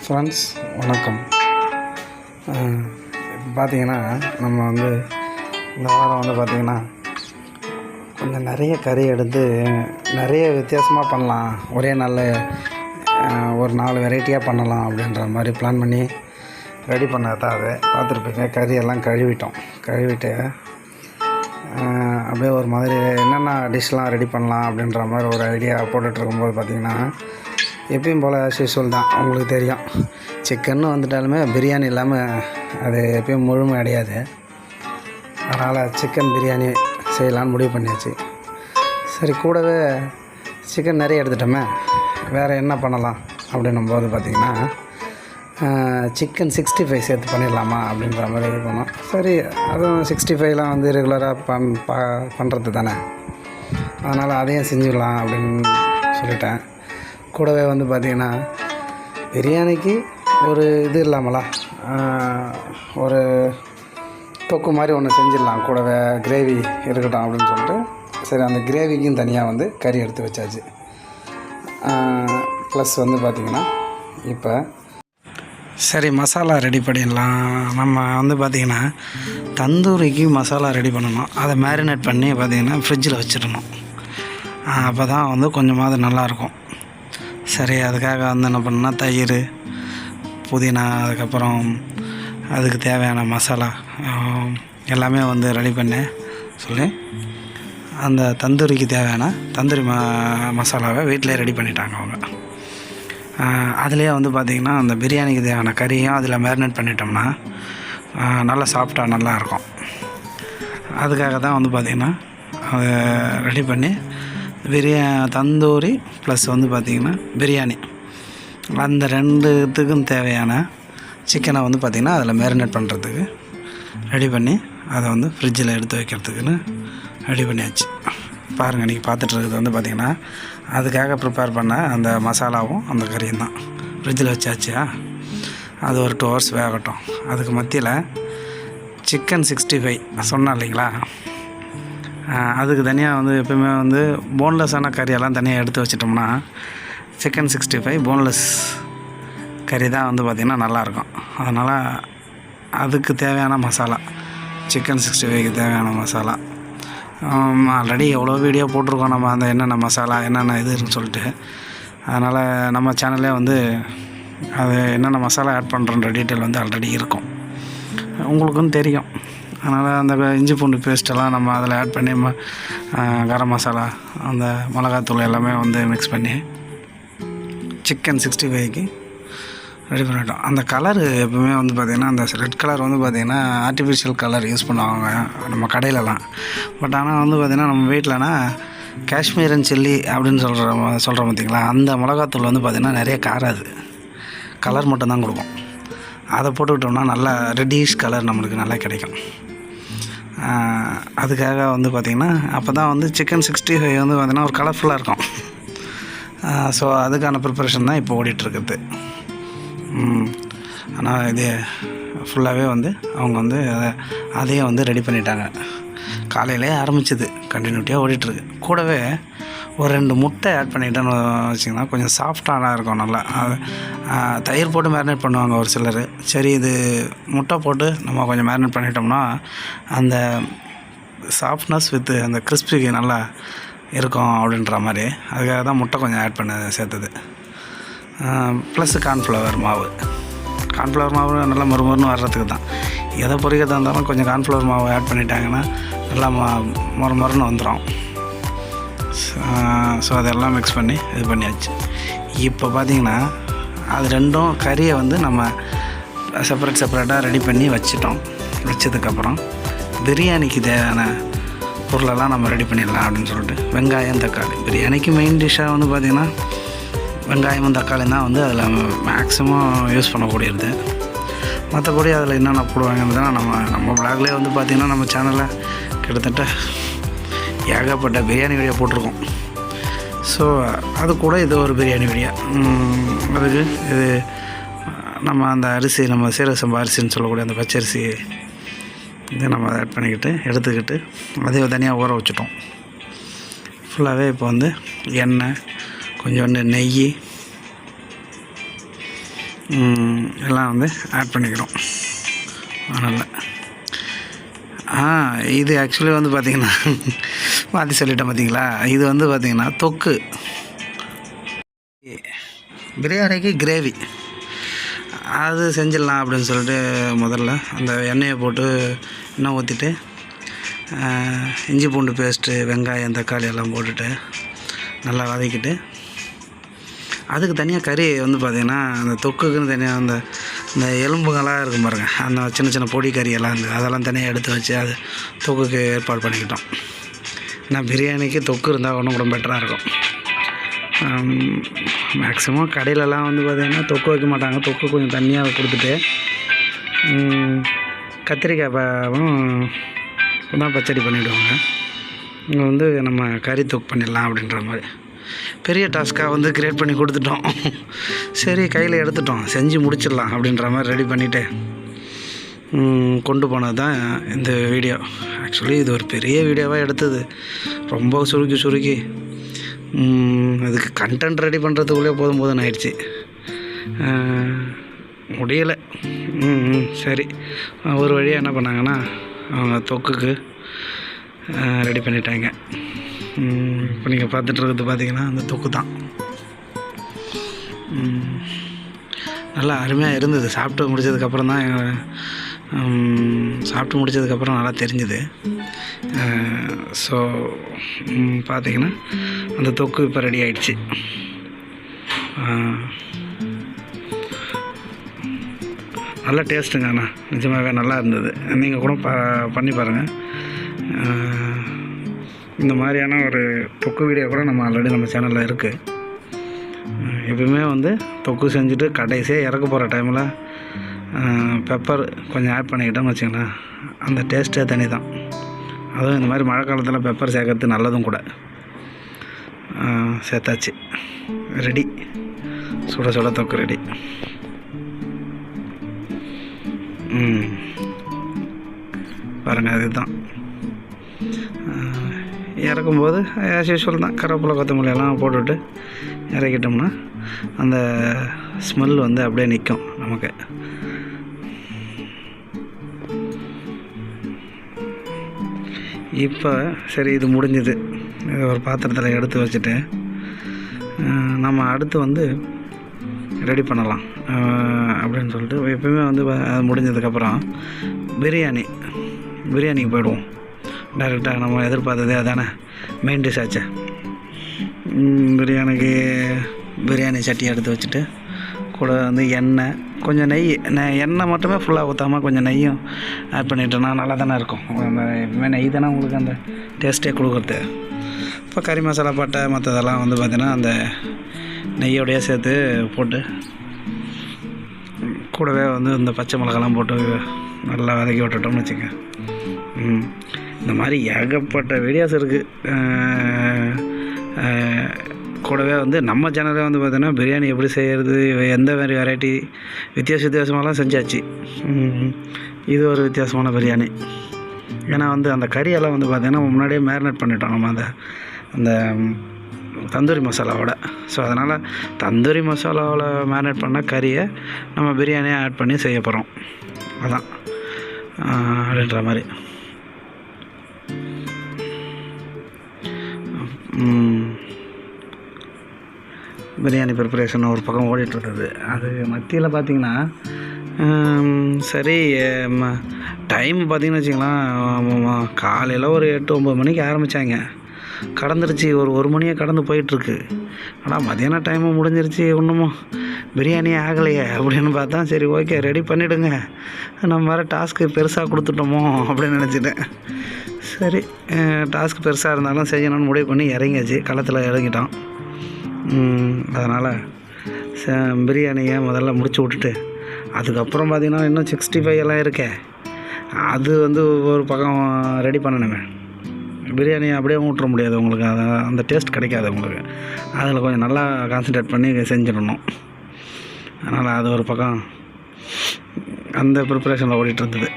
Friends வணக்கம். பார்த்திங்கன்னா நம்ம வந்து இந்த வாரம் வந்து பார்த்திங்கன்னா கொஞ்சம் நிறைய கறி எடுத்து நிறைய வித்தியாசமாக பண்ணலாம், ஒரே நாளில் ஒரு 4 வெரைட்டியாக பண்ணலாம் அப்படின்ற மாதிரி பிளான் பண்ணி ரெடி பண்ணது தான். அது பார்த்துருப்பீங்க. கறியெல்லாம் கழுவிட்டு அப்படியே ஒரு மாதிரி என்னென்ன டிஷ்லாம் ரெடி பண்ணலாம் அப்படின்ற மாதிரி ஒரு ஐடியா போட்டுட்ருக்கும்போது பார்த்திங்கன்னா எப்பயும் போல் யூஸ்வல் தான். உங்களுக்கு தெரியும், சிக்கன்னு வந்துட்டாலுமே பிரியாணி இல்லாமல் அது எப்பயும் முழுமை அடையாது. அதனால் சிக்கன் பிரியாணி செய்யலான்னு முடிவு பண்ணியாச்சு. சரி, கூடவே சிக்கன் நிறைய எடுத்துட்டோமே, வேறு என்ன பண்ணலாம் அப்படின்னும் போது பார்த்திங்கன்னா சிக்கன் 65 சேர்த்து பண்ணிடலாமா அப்படின்ற மாதிரி இது பண்ணோம். சரி, அதுவும் 65லாம் வந்து ரெகுலராக பண்ணுறது தானே, அதனால் அதையும் செஞ்சிடலாம் அப்படின்னு சொல்லிட்டேன். கூடவே வந்து பார்த்திங்கன்னா பிரியாணிக்கு ஒரு இது இல்லாமலா ஒரு தொக்கு மாதிரி ஒன்று செஞ்சிடலாம், கூடவே கிரேவி இருக்கட்டும் அப்படின்னு சொல்லிட்டு சரி, அந்த கிரேவிக்கும் தனியாக வந்து கறி எடுத்து வச்சாச்சு. ப்ளஸ் வந்து பார்த்திங்கன்னா இப்போ சரி மசாலா ரெடி பண்ணிடலாம். நம்ம வந்து பார்த்திங்கன்னா தந்தூரிக்கு மசாலா ரெடி பண்ணணும். அதை மேரினேட் பண்ணி பார்த்திங்கன்னா ஃப்ரிட்ஜில் வச்சிடணும். அப்போ தான் வந்து கொஞ்சமாவது நல்லாயிருக்கும். சரி, அதுக்காக வந்து என்ன பண்ணால் தயிர், புதினா, அதுக்கப்புறம் அதுக்கு தேவையான மசாலா எல்லாமே வந்து ரெடி பண்ணி சொல்லி அந்த தந்தூரிக்கு தேவையான தந்தூரி மசாலாவை வீட்டிலே ரெடி பண்ணிட்டாங்க அவங்க. அதுலேயே வந்து பார்த்திங்கன்னா அந்த பிரியாணிக்கு தேவையான கறியும் அதில் மேரினேட் பண்ணிட்டோம்னா நல்லா சாஃப்டாக நல்லாயிருக்கும். அதுக்காக தான் வந்து பார்த்திங்கன்னா அதை ரெடி பண்ணி தந்தூரி ப்ளஸ் வந்து பார்த்திங்கன்னா பிரியாணி அந்த 2த்துக்கும் தேவையான சிக்கனை வந்து பார்த்திங்கன்னா அதில் மேரினேட் பண்ணுறதுக்கு ரெடி பண்ணி அதை வந்து ஃப்ரிட்ஜில் எடுத்து வைக்கிறதுக்குன்னு ரெடி பண்ணியாச்சு. பாருங்கள், நீங்கள் பார்த்துட்ருக்குது வந்து பார்த்திங்கன்னா அதுக்காக ப்ரிப்பேர் பண்ண அந்த மசாலாவும் அந்த கறியும் தான் ஃப்ரிட்ஜில் வச்சாச்சா. அது ஒரு 2 hours வேகட்டும். அதுக்கு மத்தியில் சிக்கன் 65 சொன்னேன் இல்லைங்களா, அதுக்கு தனியாக வந்து எப்போயுமே வந்து போன்லெஸ்ஸான கறியெல்லாம் தனியாக எடுத்து வச்சிட்டோம்னா சிக்கன் 65 போன்லெஸ் கறி தான் வந்து பார்த்திங்கன்னா நல்லாயிருக்கும். அதனால் அதுக்கு தேவையான மசாலா, சிக்கன் 65க்கு தேவையான மசாலா ஆல்ரெடி எவ்வளோ வீடியோ போட்டிருக்கோம் நம்ம, அந்த என்னென்ன மசாலா என்னென்ன இது இருக்குன்னு சொல்லிட்டு. அதனால் நம்ம சேனல்லே வந்து அது என்னென்ன மசாலா ஆட் பண்ணுறன்ற டீட்டெயில் வந்து ஆல்ரெடி இருக்கும், உங்களுக்கும் தெரியும். அதனால் அந்த இஞ்சி பூண்டு பேஸ்ட்டெல்லாம் நம்ம அதில் ஆட் பண்ணி கரம் மசாலா, அந்த மிளகாத்தூள் எல்லாமே வந்து மிக்ஸ் பண்ணி சிக்கன் 65க்கு ரெடி பண்ணிட்டோம். அந்த கலரு எப்பவுமே வந்து பார்த்திங்கன்னா அந்த ரெட் கலர் வந்து பார்த்திங்கன்னா ஆர்டிஃபிஷியல் கலர் யூஸ் பண்ணுவாங்க நம்ம கடையிலலாம். பட் ஆனால் வந்து பார்த்திங்கன்னா நம்ம வீட்டிலனா காஷ்மீரன் சில்லி அப்படின்னு சொல்கிறோம் பார்த்திங்களா, அந்த மிளகாத்தூள் வந்து பார்த்திங்கன்னா நிறைய காராது, கலர் மட்டும்தான் கொடுக்கும். அதை போட்டுக்கிட்டோம்னா நல்லா ரெட்டிஷ் கலர் நம்மளுக்கு நல்லா கிடைக்கும். அதுக்காக வந்து பார்த்திங்கன்னா அப்போ தான் வந்து சிக்கன் 65 வந்து பார்த்திங்கன்னா ஒரு கலர்ஃபுல்லாக இருக்கும். ஸோ அதுக்கான ப்ரிப்பரேஷன் தான் இப்போ ஓடிட்டுருக்குது. ஆனால் இது ஃபுல்லாகவே வந்து அவங்க வந்து அதையே வந்து ரெடி பண்ணிட்டாங்க. காலையிலே ஆரம்பிச்சது, கண்டினியூட்டியாக ஓடிட்டுருக்கு. கூடவே ஒரு 2 முட்டை ஆட் பண்ணிட்டேன்னு வச்சிங்கன்னா கொஞ்சம் சாஃப்டாக இருக்கும் நல்லா. தயிர் போட்டு மேரினேட் பண்ணுவாங்க ஒரு சிலர். சரி, இது முட்டை போட்டு நம்ம கொஞ்சம் மேரினேட் பண்ணிட்டோம்னா அந்த சாஃப்ட்னஸ் வித் அந்த கிறிஸ்பிக்கு நல்லா இருக்கும் அப்படின்ற மாதிரி. அதுக்காக தான் முட்டை கொஞ்சம் ஆட் பண்ண சேர்த்தது. ப்ளஸ் கார்ன்ஃப்ளவர் மாவு நல்லா மொறுமொறுன்னு வர்றதுக்கு தான். எதை பொரிக்கிறதா இருந்தாலும் கொஞ்சம் கார்ன்ஃப்ளவர் மாவு ஆட் பண்ணிட்டாங்கன்னா நல்லா மொறுமொறுன்னு வந்துடும். ஸோ அதெல்லாம் மிக்ஸ் பண்ணி இது பண்ணியாச்சு. இப்போ பார்த்திங்கன்னா அது 2ம் கறியை வந்து நம்ம செப்பரேட்டாக ரெடி பண்ணி வச்சதுக்கப்புறம் பிரியாணிக்கு தேவையான பொருளெல்லாம் நம்ம ரெடி பண்ணிடலாம் அப்படின்னு சொல்லிட்டு வெங்காயம், தக்காளி. பிரியாணிக்கு மெயின் டிஷ்ஷாக வந்து பார்த்திங்கன்னா வெங்காயமும் தக்காளியும் தான் வந்து அதில் மேக்ஸிமம் யூஸ் பண்ணக்கூடியது. மற்றபடி அதில் என்னென்ன போடுவாங்கன்னு நம்ம பிளாக்லேயே வந்து பார்த்திங்கன்னா நம்ம சேனலில் கிட்டத்தட்ட ஏகப்பட்ட பிரியாணி வீடியோ போட்டிருக்கோம். ஸோ அது கூட இது ஒரு பிரியாணி வீடியோ. அதுக்கு இது நம்ம அந்த அரிசி, நம்ம சீரக சம்பா அரிசின்னு சொல்லக்கூடிய அந்த பச்சரிசி இதை நம்ம ஆட் பண்ணிக்கிட்டு எடுத்துக்கிட்டு அதையும் தனியாக ஊற வச்சுட்டோம். ஃபுல்லாகவே இப்போ வந்து எண்ணெய், கொஞ்சோண்டு நெய், எல்லாம் வந்து ஆட் பண்ணிக்கிறோம் நல்லா. இது ஆக்சுவலி வந்து பார்த்திங்கன்னா மாற்றி சொல்லிட்டேன் பார்த்தீங்களா. இது வந்து பார்த்திங்கன்னா தொக்கு, பிரியாணிக்கு கிரேவி அது செஞ்சிடலாம் அப்படின்னு சொல்லிட்டு முதல்ல அந்த எண்ணெயை போட்டு எண்ணெய் ஊற்றிட்டு இஞ்சி பூண்டு பேஸ்ட்டு, வெங்காயம், தக்காளி எல்லாம் போட்டுட்டு நல்லா வதக்கிட்டு அதுக்கு தனியாக கறி வந்து பார்த்திங்கன்னா அந்த தொக்குக்குன்னு தனியாக இந்த எலும்புகளாக இருக்கும் பாருங்கள், அந்த சின்ன சின்ன பொடி கறியெல்லாம் இருந்தது, அதெல்லாம் தனியாக எடுத்து வச்சு அது தொக்குக்கு ஏற்பாடு பண்ணிக்கிட்டோம். ஏன்னா பிரியாணிக்கு தொக்கு இருந்தால் ஒன்றும் கூட பெட்டராக இருக்கும். மேக்ஸிமம் கடையிலலாம் வந்து பார்த்திங்கன்னா தொக்கு வைக்க மாட்டாங்க, தொக்கு கொஞ்சம் தண்ணியாக கொடுத்துட்டு கத்திரிக்காய் தான் பச்சடி பண்ணிவிடுவாங்க. இங்கே வந்து நம்ம கறி தொக்கு பண்ணிடலாம் அப்படின்ற மாதிரி பெரிய டாஸ்க்காக வந்து க்ரியேட் பண்ணி கொடுத்துட்டோம். சரி கையில் எடுத்துட்டோம், செஞ்சு முடிச்சிடலாம் அப்படின்ற மாதிரி ரெடி பண்ணிவிட்டு கொண்டு போனது தான் இந்த வீடியோ. ஆக்சுவலி இது ஒரு பெரிய வீடியோவாக எடுத்தது, ரொம்ப சுருக்கி அதுக்கு கண்டென்ட் ரெடி பண்ணுறதுக்குள்ளே போதும்னு ஆயிடுச்சு, முடியலை. சரி ஒரு வழியாக என்ன பண்ணாங்கன்னா அவங்க தொக்குக்கு ரெடி பண்ணிட்டாங்க. இப்போ நீங்கள் பார்த்துட்ருக்கிறது பார்த்திங்கன்னா அந்த தொக்கு தான். நல்லா அருமையாக இருந்தது. சாப்பிட்டு முடித்ததுக்கப்புறம் நல்லா தெரிஞ்சுது. ஸோ பார்த்திங்கன்னா அந்த தொக்கு இப்போ ரெடி ஆகிடுச்சு. நல்லா டேஸ்ட்டுங்க, அண்ணா நிஜமாகவே நல்லா இருந்தது. நீங்கள் கூட பண்ணி பாருங்கள். இந்த மாதிரியான ஒரு தொக்கு வீடியோ கூட நம்ம ஆல்ரெடி நம்ம சேனலில் இருக்குது. எப்பவுமே வந்து தொக்கு செஞ்சுட்டு கடைசியாக இறக்க போகிற டைமில் பெப்பர் கொஞ்சம் ஆட் பண்ணிக்கிட்டோம்னு வச்சுங்களேன், அந்த டேஸ்ட்டே தனி தான். அதுவும் இந்த மாதிரி மழை காலத்தில் பெப்பர் சேர்க்கறது நல்லதும் கூட. சேர்த்தாச்சு, ரெடி, சுட தொக்கு ரெடி. பாருங்கள் அதுதான் இறக்கும்போது ஆஸ் யூஷுவல் தான் கருவேப்பிலை, கொத்தமல்லி எல்லாம் போட்டுவிட்டு இறக்கிட்டோம்னா அந்த ஸ்மெல் வந்து அப்படியே நிற்கும் நமக்கு. இப்போ சரி இது முடிஞ்சுது, இது ஒரு பாத்திரத்தில் எடுத்து வச்சுட்டு நம்ம அடுத்து வந்து ரெடி பண்ணலாம் அப்படின்னு சொல்லிட்டு எப்பவுமே வந்து அது முடிஞ்சதுக்கப்புறம் பிரியாணிக்கு போயிடுவோம். டைரெக்டாக நம்ம எதிர்பார்த்ததே அதானே மெயின் டிஷ் ஆச்சு. பிரியாணி சட்டி எடுத்து வச்சுட்டு கூட வந்து எண்ணெய், கொஞ்சம் நெய், எண்ணெய் மட்டுமே ஃபுல்லாக ஊற்றாமல் கொஞ்சம் நெய்யும் ஆட் பண்ணிட்டோன்னா நல்லா தானே இருக்கும். அந்த எப்பவுமே நெய் தானே உங்களுக்கு அந்த டேஸ்ட்டே கொடுக்குறது. இப்போ கறி மசாலா பட்டை மற்றதெல்லாம் வந்து பார்த்திங்கன்னா அந்த நெய்யோடையே சேர்த்து போட்டு கூடவே வந்து இந்த பச்சை மிளகாலாம் போட்டு நல்லா வதக்கி விட்டுட்டோம்னு வச்சுக்க. இந்த மாதிரி ஏகப்பட்ட வீடியோஸ் இருக்குது. கூடவே வந்து நம்ம சேனலில் வந்து பார்த்தீங்கன்னா பிரியாணி எப்படி செய்கிறது, எந்த மாதிரி வெரைட்டி வித்தியாசமாகலாம் செஞ்சாச்சு. இது ஒரு வித்தியாசமான பிரியாணி. ஏன்னா வந்து அந்த கறியெல்லாம் வந்து பார்த்திங்கன்னா முன்னாடியே மேரினேட் பண்ணிட்டோம் நம்ம அந்த தந்தூரி மசாலாவோட. ஸோ அதனால் தந்தூரி மசாலாவில் மேரினேட் பண்ண கறியை நம்ம பிரியாணியை ஆட் பண்ணி செய்ய போகிறோம். அதான் அப்படின்ற மாதிரி. பிரியாணி ப்ரிப்பரேஷன் ஒரு பக்கம் ஓடிட்டுருக்குது. அது மத்தியில் பார்த்திங்கன்னா சரி டைம் பார்த்திங்கன்னு வச்சிங்களேன், காலையில் ஒரு 8-9 மணிக்கு ஆரம்பித்தாங்க, கடந்துருச்சு ஒரு மணியாக கடந்து போயிட்டுருக்கு. ஆனால் மதியானம் டைமும் முடிஞ்சிருச்சு, ஒன்றுமோ பிரியாணியே ஆகலையே அப்படின்னு பார்த்தா சரி ஓகே ரெடி பண்ணிவிடுங்க, நம்ம வேறு டாஸ்க்கு பெருசாக கொடுத்துட்டோமோ அப்படின்னு நினச்சிட்டேன். சரி டாஸ்க் பெருசாக இருந்தாலும் செய்யணும்னு முடிவு பண்ணி இறங்கியாச்சு, களத்தில் இறங்கிட்டோம். அதனால் பிரியாணியை முதல்ல முடிச்சு விட்டுட்டு அதுக்கப்புறம் பார்த்திங்கன்னா இன்னும் 65 எல்லாம் இருக்கே, அது வந்து ஒரு பக்கம் ரெடி பண்ணணுமே. பிரியாணியை அப்படியே ஊற்ற முடியாது உங்களுக்கு, அந்த டேஸ்ட் கிடைக்காது உங்களுக்கு. அதில் கொஞ்சம் நல்லா கான்சன்ட்ரேட் பண்ணி செஞ்சிடணும். அதனால் அது ஒரு பக்கம் அந்த ப்ரிப்பரேஷனில் ஓடிட்டு இருந்தது.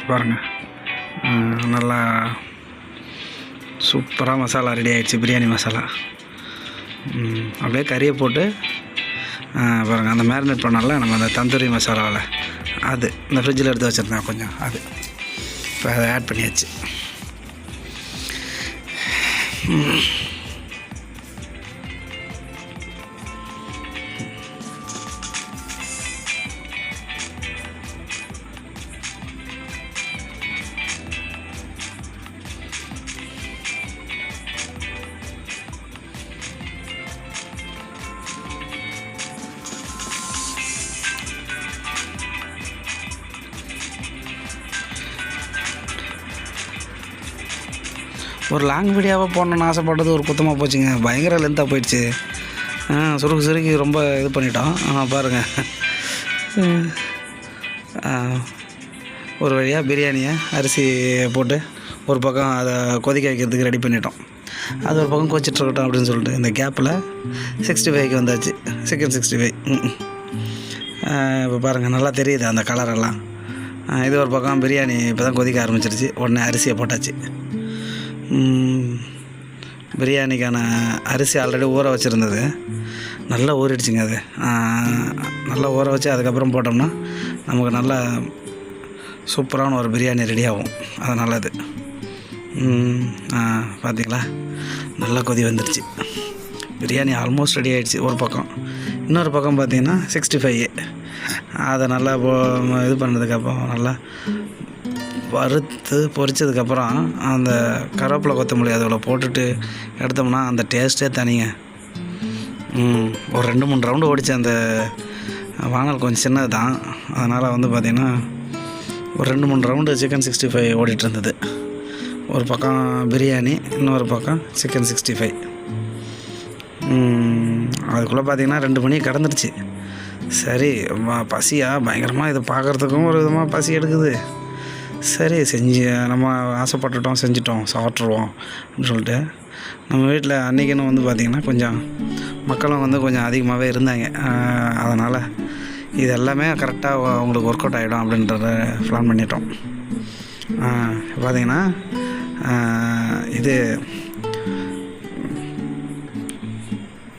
பாருங்கள் நல்லா சூப்பராக மசாலா ரெடி ஆகிடுச்சு, பிரியாணி மசாலா. அப்படியே கறியை போட்டு பாருங்கள் அந்த மேரினேட் பண்ணல நம்ம அந்த தந்தூரி மசாலாவில் அது இந்த ஃப்ரிட்ஜில் எடுத்து வச்சுருந்தேன் கொஞ்சம் அது இப்போ அதை ஆட் பண்ணியாச்சு. ஒரு லாங் வீடியோவாக போடணுன்னு ஆசைப்பட்டது ஒரு குத்தமாக போச்சுங்க. பயங்கர லென்த்தாக போயிடுச்சு. சுருக்கி ரொம்ப இது பண்ணிட்டோம். பாருங்கள் ஒரு வழியாக பிரியாணியை அரிசி போட்டு ஒரு பக்கம் அதை கொதிக்க வைக்கிறதுக்கு ரெடி பண்ணிட்டோம். அது ஒரு பக்கம் கொச்சிட்ருக்கட்டும் அப்படின்னு சொல்லிட்டு இந்த கேப்பில் 65க்கு வந்தாச்சு. சிக்கன் 65. இப்போ பாருங்கள் நல்லா தெரியுது அந்த கலரெல்லாம். இது ஒரு பக்கம் பிரியாணி இப்போ தான் கொதிக்க ஆரம்பிச்சிருச்சு. உடனே அரிசியை போட்டாச்சு. பிரியாணிக்கான அரிசி ஆல்ரெடி ஊற வச்சுருந்தது, நல்லா ஊறிடுச்சுங்க. அது நல்லா ஊற வச்சு அதுக்கப்புறம் போட்டோம்னா நமக்கு நல்லா சூப்பரான ஒரு பிரியாணி ரெடி ஆகும். அது நல்லது. பார்த்திங்களா நல்லா கொதி வந்துடுச்சு. பிரியாணி ஆல்மோஸ்ட் ரெடி ஆகிடுச்சு ஒரு பக்கம். இன்னொரு பக்கம் பார்த்திங்கன்னா 65 அதை நல்லா இது பண்ணதுக்கப்புறம் நல்லா வறுத்து பொரிச்சதுக்கப்புறம் அந்த கருவேப்பிலை கொத்தமல்லி அதில் போட்டுட்டு எடுத்தோம்னா அந்த டேஸ்ட்டே தனிங்க. ஒரு 2-3 ரவுண்டு ஓடிச்சு. அந்த வானல் கொஞ்சம் சின்னது தான், அதனால் வந்து பார்த்திங்கன்னா ஒரு 2-3 ரவுண்டு சிக்கன் 65 ஓடிட்டு இருந்தது. ஒரு பக்கம் பிரியாணி, இன்னொரு பக்கம் சிக்கன் 65. அதுக்குள்ளே பார்த்திங்கன்னா 2 மணி கடந்துருச்சு. சரி பசியாக பயங்கரமாக இது பார்க்குறதுக்கும் ஒரு விதமாக பசி எடுக்குது. சரி நம்ம ஆசைப்பட்டுட்டோம், செஞ்சிட்டோம், சாப்பிட்ருவோம் அப்படின்னு சொல்லிட்டு நம்ம வீட்டில் அன்றைக்கின்னு வந்து பார்த்திங்கன்னா கொஞ்சம் மக்களும் வந்து கொஞ்சம் அதிகமாகவே இருந்தாங்க. அதனால் இது எல்லாமே கரெக்டாக அவங்களுக்கு ஒர்க் அவுட் ஆகிடும் அப்படின்றத பிளான் பண்ணிட்டோம். பார்த்திங்கன்னா இது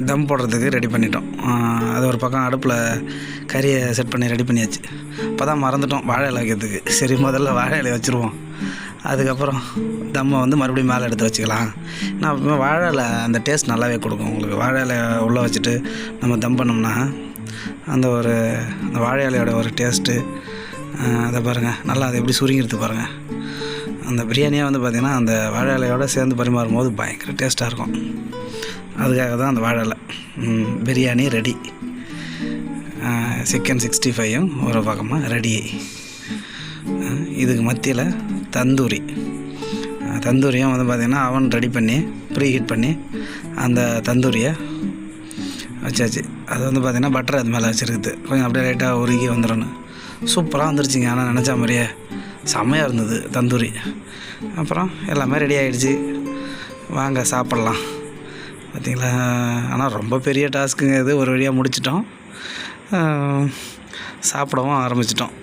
தம் போடுறதுக்கு ரெடி பண்ணிட்டோம். அது ஒரு பக்கம் அடுப்பில் கறியை செட் பண்ணி ரெடி பண்ணியாச்சு. அப்போ தான் மறந்துட்டோம் வாழை இலை வைக்கிறதுக்கு. சரி முதல்ல வாழை இலை வச்சுருவோம், அதுக்கப்புறம் தம்மை வந்து மறுபடியும் மேலே எடுத்து வச்சுக்கலாம். நான் வாழை இலை அந்த டேஸ்ட் நல்லாவே கொடுக்கும் உங்களுக்கு. வாழை இலை உள்ளே வச்சுட்டு நம்ம தம் பண்ணோம்னா அந்த வாழை இலையோட ஒரு டேஸ்ட்டு அதை பாருங்கள் நல்லா அது எப்படி சுருங்கிடுது பாருங்கள். அந்த பிரியாணியாக வந்து பார்த்திங்கன்னா அந்த வாழை இலையோடு சேர்ந்து பரிமாறும் போது பயங்கர டேஸ்ட்டாக இருக்கும். அதுக்காக தான் அந்த வாழை இலை. பிரியாணி ரெடி. சிக்கன் 65யும் ஒரு பக்கமாக ரெடி. இதுக்கு மத்தியில் தந்தூரியும் வந்து பார்த்திங்கன்னா அவன் ரெடி பண்ணி ப்ரீ ஹீட் பண்ணி அந்த தந்தூரியை வச்சாச்சு. அது வந்து பார்த்திங்கன்னா பட்டர் அது மேலே வச்சுருக்குது. கொஞ்சம் அப்படியே லைட்டாக உருகி வந்துடணும். சூப்பராக வந்துருச்சுங்க. ஆனால் நினச்சா மாதிரியே செம்மையாக இருந்தது தந்தூரி. அப்புறம் எல்லாமே ரெடி ஆகிடுச்சு. வாங்க சாப்பிட்லாம். பார்த்திங்களா, ஆனால் ரொம்ப பெரிய டாஸ்க்குங்க இது. ஒரு வழியாக முடிச்சிட்டோம், சாப்பிடவும் ஆரம்பிச்சிட்டோம்.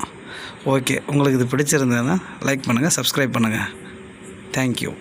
ஓகே, உங்களுக்கு இது பிடிச்சிருந்ததுன்னா லைக் பண்ணுங்கள், சப்ஸ்கிரைப் பண்ணுங்கள். தேங்க்யூ.